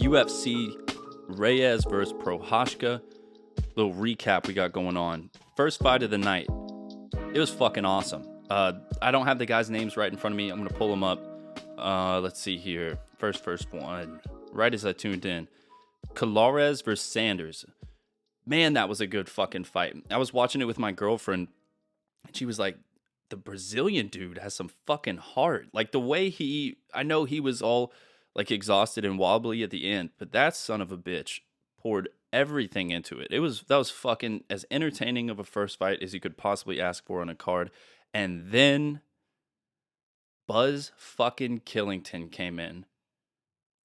UFC Reyes versus Prochazka. Little recap we got going on. First fight of the night. It was fucking awesome. I don't have the guys' names right in front of me. I'm going to pull them up. Let's see here. First one. Right as I tuned in. Calares versus Sanders. Man, that was a good fucking fight. I was watching it with my girlfriend, and she was like, the Brazilian dude has some fucking heart. Like, the way I know he was all, like, exhausted and wobbly at the end, but that son of a bitch poured everything into it. That was fucking as entertaining of a first fight as you could possibly ask for on a card. And then Buzz fucking Killington came in.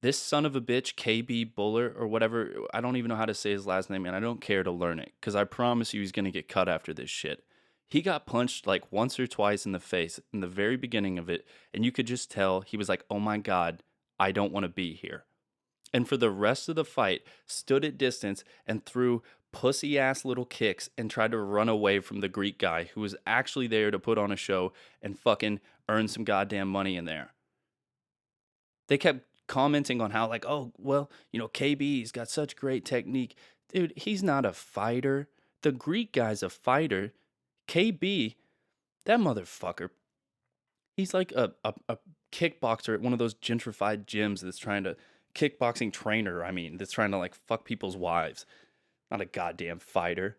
This son of a bitch, KB Buller or whatever, I don't even know how to say his last name, and I don't care to learn it, because I promise you he's going to get cut after this shit. He got punched like once or twice in the face in the very beginning of it, and you could just tell he was like, oh my God, I don't want to be here. And for the rest of the fight, stood at distance and threw pussy-ass little kicks and tried to run away from the Greek guy who was actually there to put on a show and fucking earn some goddamn money in there. They kept commenting on how, like, oh, well, KB's got such great technique. Dude, he's not a fighter. The Greek guy's a fighter. KB, that motherfucker, he's like a kickboxer at one of those gentrified gyms that's trying to, kickboxing trainer, that's trying to, like, fuck people's wives. Not a goddamn fighter.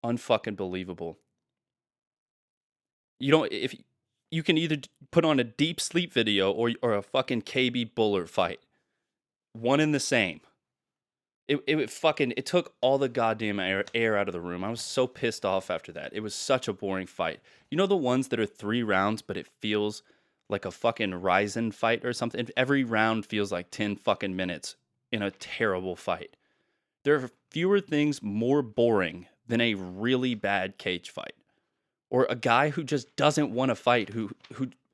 Unfucking believable. If you can either put on a deep sleep video or a fucking KB Buller fight. One and the same. It took all the goddamn air out of the room. I was so pissed off after that. It was such a boring fight. You know the ones that are 3 rounds, but it feels like a fucking Ryzen fight or something? Every round feels like 10 fucking minutes in a terrible fight. There are fewer things more boring than a really bad cage fight. Or a guy who just doesn't want to fight,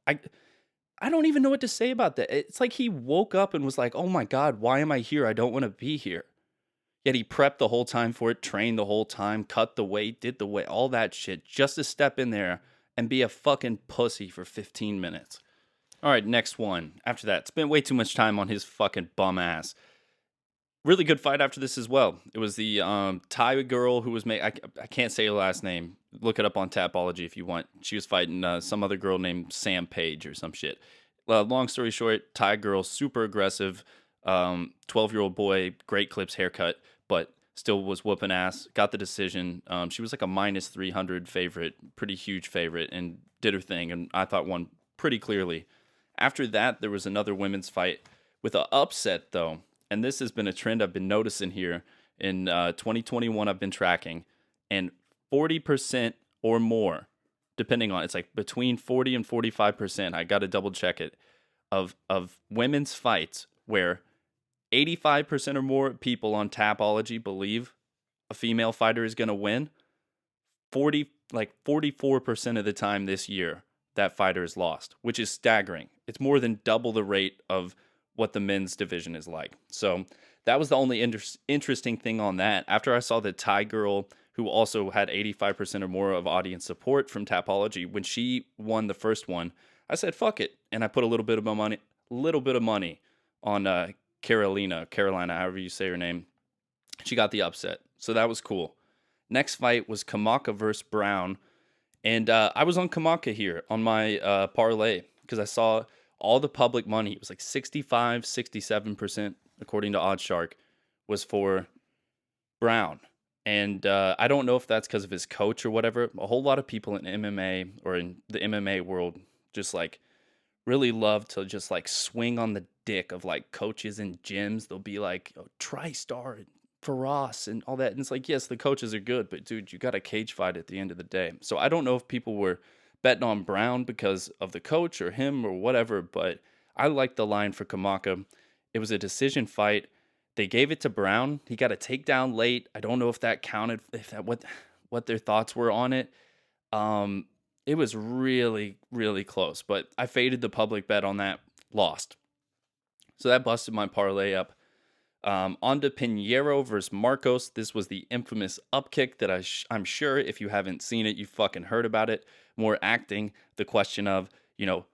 I don't even know what to say about that. It's like he woke up and was like, oh my God, why am I here? I don't want to be here. Yet he prepped the whole time for it, trained the whole time, cut the weight, did the weight, all that shit, just to step in there and be a fucking pussy for 15 minutes. All right, next one. After that, spent way too much time on his fucking bum ass. Really good fight after this as well. It was the Thai girl who was I can't say her last name. Look it up on Tapology if you want. She was fighting some other girl named Sam Page or some shit. Long story short, Thai girl, super aggressive, 12-year-old boy, great clips haircut, but still was whooping ass. Got the decision. She was like a minus 300 favorite, pretty huge favorite, and did her thing, and I thought won pretty clearly. After that, there was another women's fight with an upset, though. And this has been a trend I've been noticing here in 2021 I've been tracking. And 40% or more, depending on, it's like between 40 and 45%, I got to double check it, of women's fights where 85% or more people on Tapology believe a female fighter is going to win. 44% of the time this year, that fighter is lost, which is staggering. It's more than double the rate of what the men's division is like. So that was the only interesting thing on that. After I saw the Thai girl, who also had 85% or more of audience support from Tapology, when she won the first one, I said, fuck it. And I put a little bit of money on Carolina, however you say her name. She got the upset. So that was cool. Next fight was Kamaka versus Brown. And I was on Kamaka here on my parlay because I saw all the public money. It was like 65, 67%, according to Oddshark, was for Brown. And I don't know if that's because of his coach or whatever. A whole lot of people in MMA or in the MMA world just like really love to just like swing on the dick of like coaches and gyms. They'll be like, oh, TriStar and Faraz and all that. And it's like, yes, the coaches are good, but dude, you got a cage fight at the end of the day. So I don't know if people were betting on Brown because of the coach or him or whatever, but I like the line for Kamaka. It was a decision fight. They gave it to Brown. He got a takedown late. I don't know if that counted, what their thoughts were on it. It was really, really close, but I faded the public bet on that, lost. So that busted my parlay up. On to Pinheiro versus Marcos. This was the infamous upkick that I'm sure if you haven't seen it, you fucking heard about it. More acting, the question of,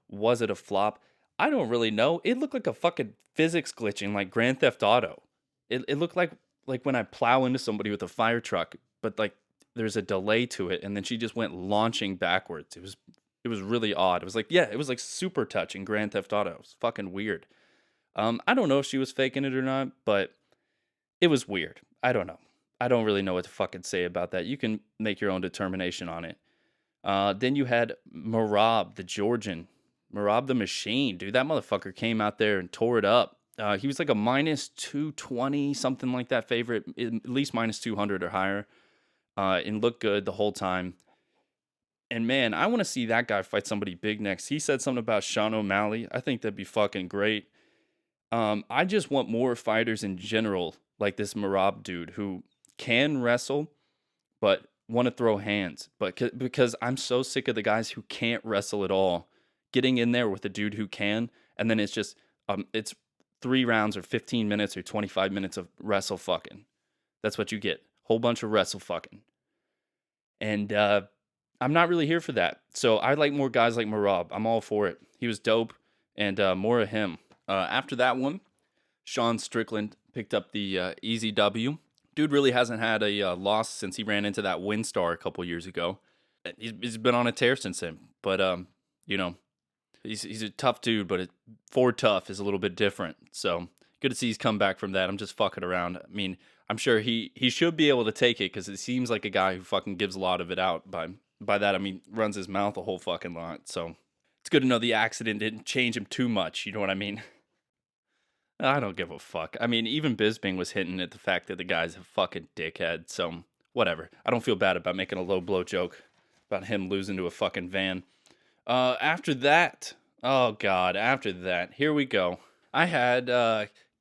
was it a flop? I don't really know. It looked like a fucking physics glitching like Grand Theft Auto. It looked like when I plow into somebody with a fire truck, but like there's a delay to it, and then she just went launching backwards. It was really odd. It was like, yeah, it was like super touch in Grand Theft Auto. It was fucking weird. I don't know if she was faking it or not, but it was weird. I don't know. I don't really know what to fucking say about that. You can make your own determination on it. Then you had Marab, the Georgian. Marab the Machine. Dude, that motherfucker came out there and tore it up. He was like a minus 220, something like that favorite, at least minus 200 or higher, and looked good the whole time. And man, I want to see that guy fight somebody big next. He said something about Sean O'Malley. I think that'd be fucking great. I just want more fighters in general, like this Marab dude who can wrestle, but want to throw hands. But because I'm so sick of the guys who can't wrestle at all, getting in there with a dude who can, and then it's 3 rounds or 15 minutes or 25 minutes of wrestle fucking. That's what you get. Whole bunch of wrestle fucking. And I'm not really here for that. So I like more guys like Marab. I'm all for it. He was dope, and more of him. After that one, Sean Strickland picked up the easy W. Dude really hasn't had a loss since he ran into that Windstar a couple years ago. He's been on a tear since then. But, you know, he's a tough dude, but Ford Tough is a little bit different. So good to see he's come back from that. I'm just fucking around. I mean, I'm sure he should be able to take it because it seems like a guy who fucking gives a lot of it out. By that, I mean, runs his mouth a whole fucking lot. So it's good to know the accident didn't change him too much. You know what I mean? I don't give a fuck. I mean, even Bisping was hinting at the fact that the guy's a fucking dickhead. So, whatever. I don't feel bad about making a low blow joke about him losing to a fucking van. After that, oh God, after that, here we go. I had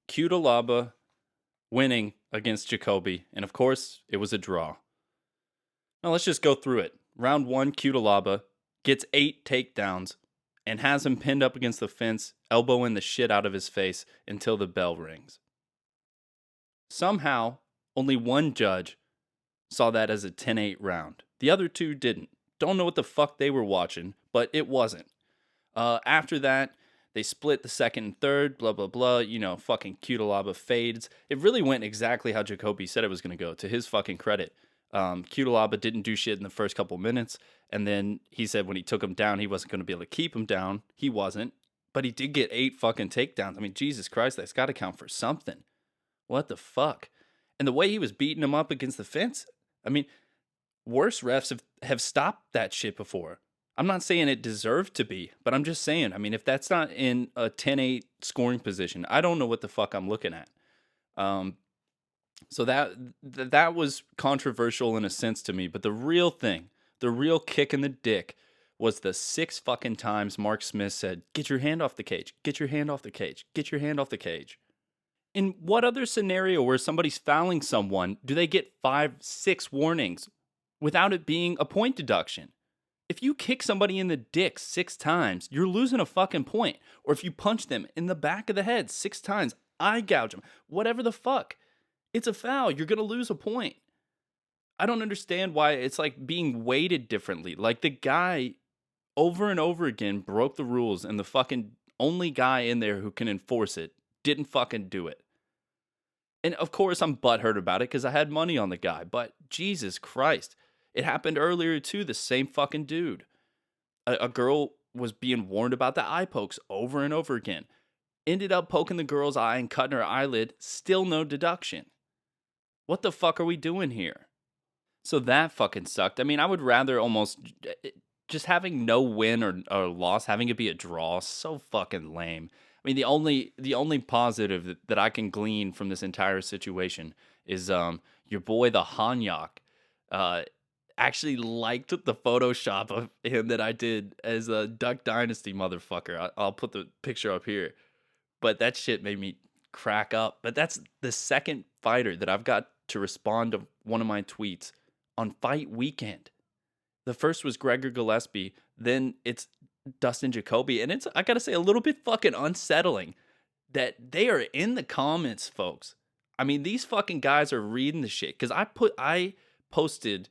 Cutelaba winning against Jacoby, and of course, it was a draw. Now, let's just go through it. Round 1, Cutelaba gets 8 takedowns and has him pinned up against the fence, elbowing the shit out of his face until the bell rings. Somehow, only one judge saw that as a 10-8 round. The other 2 didn't. Don't know what the fuck they were watching, but it wasn't. After that, they split the second and third, blah, blah, blah. You know, fucking Cutelaba fades. It really went exactly how Jacoby said it was going to go, to his fucking credit. Cutelaba didn't do shit in the first couple minutes, and then he said when he took him down, he wasn't going to be able to keep him down. He wasn't, but he did get 8 fucking takedowns. I mean, Jesus Christ, that's got to count for something. What the fuck? And the way he was beating him up against the fence, I mean, worse refs have stopped that shit before. I'm not saying it deserved to be, but I'm just saying, I mean, if that's not in a 10-8 scoring position, I don't know what the fuck I'm looking at. So that was controversial in a sense to me, but the real thing, the real kick in the dick was the 6 fucking times Mark Smith said, "Get your hand off the cage, get your hand off the cage, get your hand off the cage." In what other scenario where somebody's fouling someone do they get 5, 6 warnings without it being a point deduction? If you kick somebody in the dick 6 times, you're losing a fucking point. Or if you punch them in the back of the head 6 times, eye gouge them, whatever the fuck. It's a foul. You're going to lose a point. I don't understand why it's like being weighted differently. Like the guy over and over again broke the rules and the fucking only guy in there who can enforce it didn't fucking do it. And of course I'm butthurt about it because I had money on the guy. But Jesus Christ. It happened earlier too, the same fucking dude. A girl was being warned about the eye pokes over and over again. Ended up poking the girl's eye and cutting her eyelid. Still no deduction. What the fuck are we doing here? So that fucking sucked. I mean, I would rather almost just having no win or loss, having it be a draw, so fucking lame. I mean, the only positive that I can glean from this entire situation is your boy the Hanyak actually liked the Photoshop of him that I did as a Duck Dynasty motherfucker. I'll put the picture up here. But that shit made me crack up. But that's the second fighter that I've got to respond to one of my tweets on fight weekend. The first was Gregor Gillespie. Then it's Dustin Jacoby. And it's, I gotta say, a little bit fucking unsettling that they are in the comments, folks. I mean, these fucking guys are reading the shit. Because I posted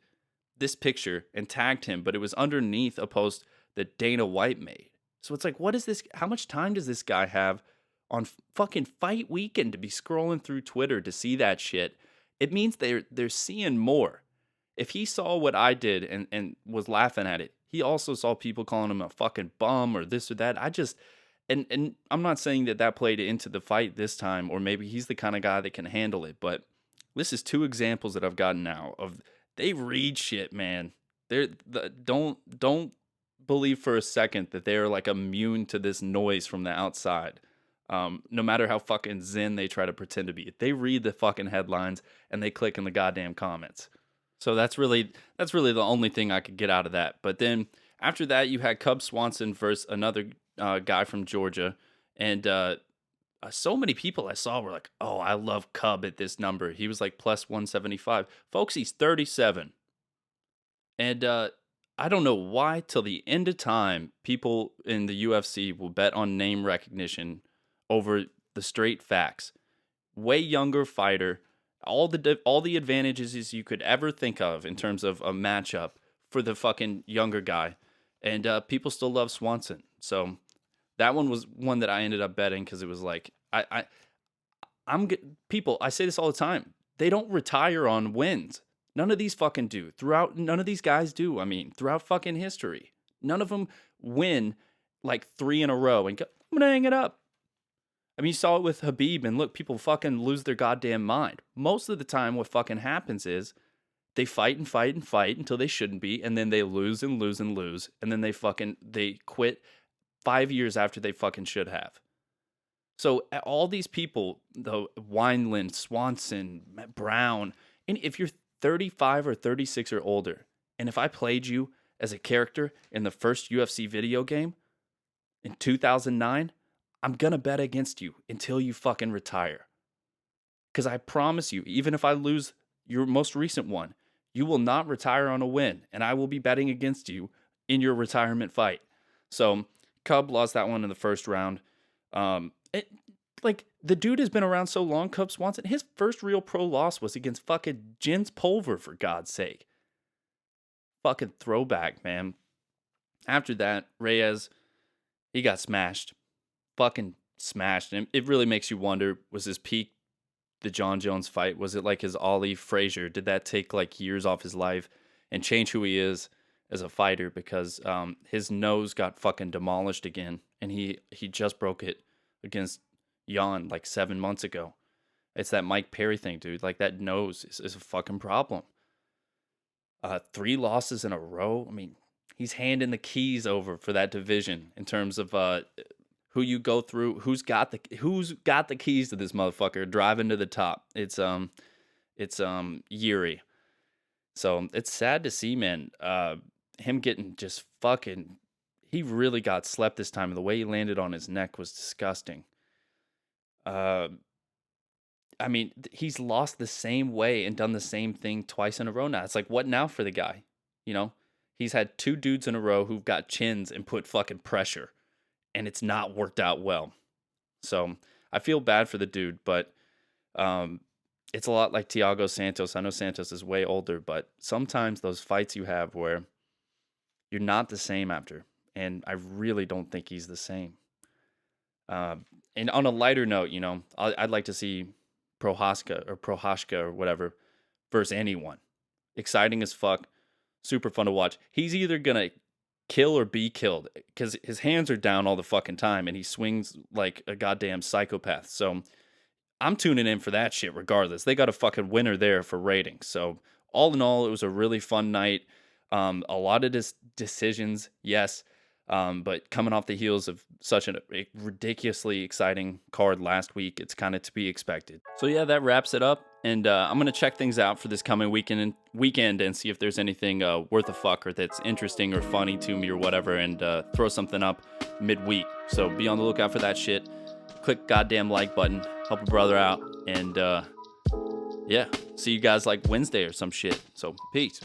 this picture and tagged him, but it was underneath a post that Dana White made. So it's like, what is this? How much time does this guy have on fucking fight weekend to be scrolling through Twitter to see that shit? It means they're seeing more. If he saw what I did and was laughing at it, he also saw people calling him a fucking bum or this or that. And I'm not saying that played into the fight this time, or maybe he's the kind of guy that can handle it. But this is two examples that I've gotten now of they read shit, man. Don't believe for a second that they're like immune to this noise from the outside. No matter how fucking zen they try to pretend to be, they read the fucking headlines and they click in the goddamn comments. So that's really the only thing I could get out of that. But then after that, you had Cub Swanson versus another guy from Georgia, and so many people I saw were like, "Oh, I love Cub at this number." He was like plus 175. Folks, he's 37, and I don't know why till the end of time people in the UFC will bet on name recognition over the straight facts. Way younger fighter. All the advantages you could ever think of in terms of a matchup for the fucking younger guy, and people still love Swanson. So that one was one that I ended up betting because it was like people. I say this all the time. They don't retire on wins. None of these fucking do. None of these guys do. I mean, throughout fucking history, none of them win like 3 in a row and go, I'm gonna hang it up. I mean, you saw it with Habib, and look, people fucking lose their goddamn mind. Most of the time, what fucking happens is they fight and fight and fight until they shouldn't be, and then they lose and lose and lose, and then they quit 5 years after they fucking should have. So all these people, the Wineland, Swanson, Brown, and if you're 35 or 36 or older, and if I played you as a character in the first UFC video game in 2009, I'm going to bet against you until you fucking retire. Because I promise you, even if I lose your most recent one, you will not retire on a win, and I will be betting against you in your retirement fight. So Cub lost that one in the first round. The dude has been around so long, Cub Swanson. His first real pro loss was against fucking Jens Pulver, for God's sake. Fucking throwback, man. After that, Reyes, he got smashed. Fucking smashed. And it really makes you wonder, was his peak the John Jones fight? Was it like his Ali Frazier? Did that take like years off his life and change who he is as a fighter? Because his nose got fucking demolished again, and he just broke it against Jan like 7 months ago. It's that Mike Perry thing, dude. Like, that nose is a fucking problem. 3 losses in a row. I mean, he's handing the keys over for that division in terms of who you go through, who's got the keys to this motherfucker driving to the top. It's Yuri. So it's sad to see, man. Him getting just fucking. He really got slept this time, and the way he landed on his neck was disgusting. I mean, he's lost the same way and done the same thing twice in a row now. It's like, what now for the guy? You know, he's had 2 dudes in a row who've got chins and put fucking pressure, and it's not worked out well. So I feel bad for the dude, but it's a lot like Thiago Santos. I know Santos is way older, but sometimes those fights you have where you're not the same after, and I really don't think he's the same. And on a lighter note, you know, I'd like to see Prochazka or whatever versus anyone. Exciting as fuck. Super fun to watch. He's either going to kill or be killed because his hands are down all the fucking time and he swings like a goddamn psychopath. So I'm tuning in for that shit regardless. They got a fucking winner there for ratings. So all in all, it was a really fun night. A lot of decisions, yes. But coming off the heels of such a ridiculously exciting card last week, it's kind of to be expected. So yeah, that wraps it up. And I'm going to check things out for this coming weekend and see if there's anything worth a fuck or that's interesting or funny to me or whatever, and throw something up midweek. So be on the lookout for that shit. Click goddamn like button. Help a brother out. And yeah, see you guys like Wednesday or some shit. So peace.